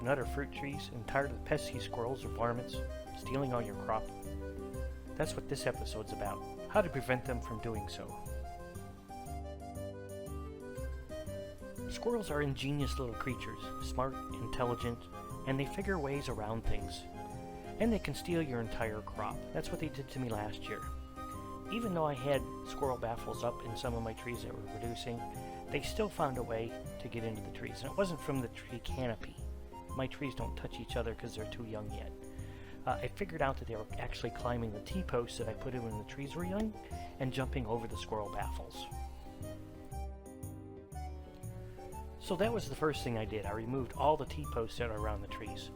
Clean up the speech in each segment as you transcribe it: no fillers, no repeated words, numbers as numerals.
nut or fruit trees and tired of the pesky squirrels or varmints stealing all your crop? That's what this episode's about, how to prevent them from doing so. Squirrels are ingenious little creatures, smart, intelligent, and they figure ways around things. And they can steal your entire crop. That's what they did to me last year. Even though I had squirrel baffles up in some of my trees that were reducing, they still found a way to get into the trees. And it wasn't from the tree canopy. My trees don't touch each other because they're too young yet. I figured out that they were actually climbing the T-posts that I put in when the trees were young and jumping over the squirrel baffles. So that was the first thing I did. I removed all the T-posts that are around the trees.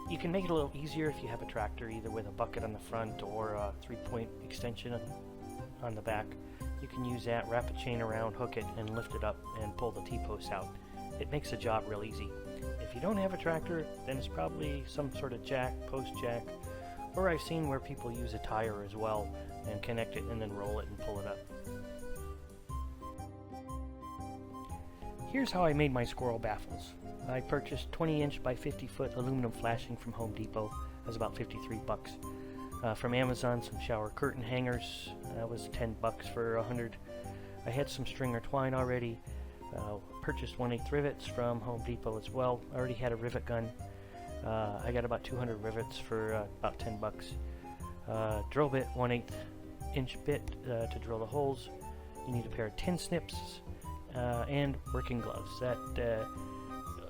You can make it a little easier if you have a tractor, either with a bucket on the front or a 3-point extension on the back. You can use that, wrap a chain around, hook it, and lift it up and pull the T-posts out. It makes the job real easy. If you don't have a tractor, then it's probably some sort of jack, post jack, or I've seen where people use a tire as well and connect it and then roll it and pull it up. Here's how I made my squirrel baffles. I purchased 20-inch by 50-foot aluminum flashing from Home Depot. That was about $53. From Amazon, some shower curtain hangers. That was $10 for 100. I had some string or twine already. Purchased 1/8 rivets from Home Depot as well. I already had a rivet gun. I got about 200 rivets for about $10. Drill bit, 1/8 inch bit to drill the holes. You need a pair of tin snips and working gloves. That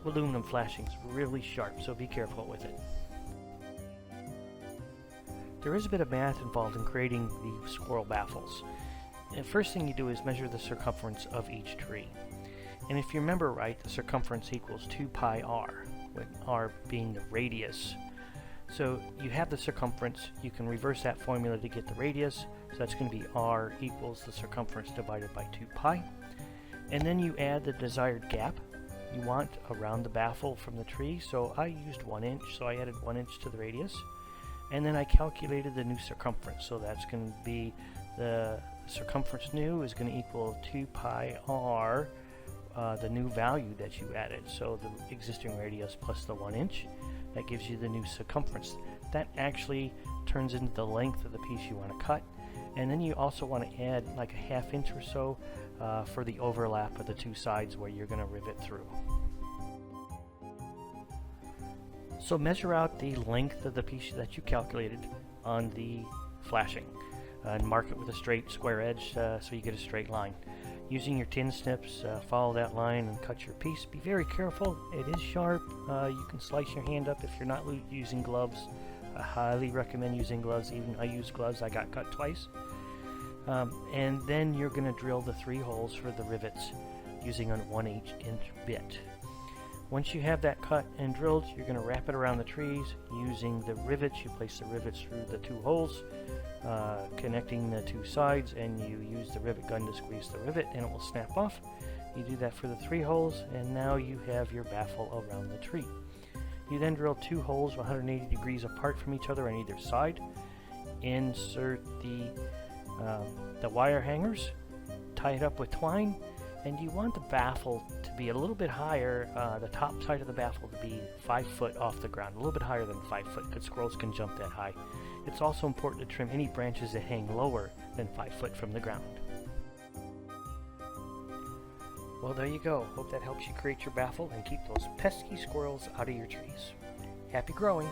aluminum flashing is really sharp, so be careful with it. There is a bit of math involved in creating the squirrel baffles. The first thing you do is measure the circumference of each tree. And if you remember right, the circumference equals 2 pi r, with r being the radius. So you have the circumference, you can reverse that formula to get the radius, so that's going to be r equals the circumference divided by 2 pi. And then you add the desired gap you want around the baffle from the tree. So I used 1 inch, so I added 1 inch to the radius. And then I calculated the new circumference, so that's going to be the circumference new is going to equal 2 pi r, the new value that you added. So the existing radius plus the 1 inch, that gives you the new circumference. That actually turns into the length of the piece you want to cut. And then you also want to add like a 1/2 inch or so for the overlap of the two sides where you're going to rivet through. So measure out the length of the piece that you calculated on the flashing and mark it with a straight square edge so you get a straight line. Using your tin snips, follow that line and cut your piece. Be very careful, it is sharp. You can slice your hand up if you're not using gloves. I highly recommend using gloves. Even I use gloves, I got cut twice. And then you're going to drill the 3 holes for the rivets using a 1/8 inch bit. Once you have that cut and drilled, you're going to wrap it around the trees using the rivets. You place the rivets through the 2 holes, connecting the 2 sides, and you use the rivet gun to squeeze the rivet and it will snap off. You do that for the 3 holes, and now you have your baffle around the tree. You then drill 2 holes 180 degrees apart from each other on either side. Insert the wire hangers, tie it up with twine, and you want the baffle to be a little bit higher, the top side of the baffle to be 5 foot off the ground, a little bit higher than 5 foot because squirrels can jump that high. It's also important to trim any branches that hang lower than 5 foot from the ground. Well, there you go. Hope that helps you create your baffle and keep those pesky squirrels out of your trees. Happy growing!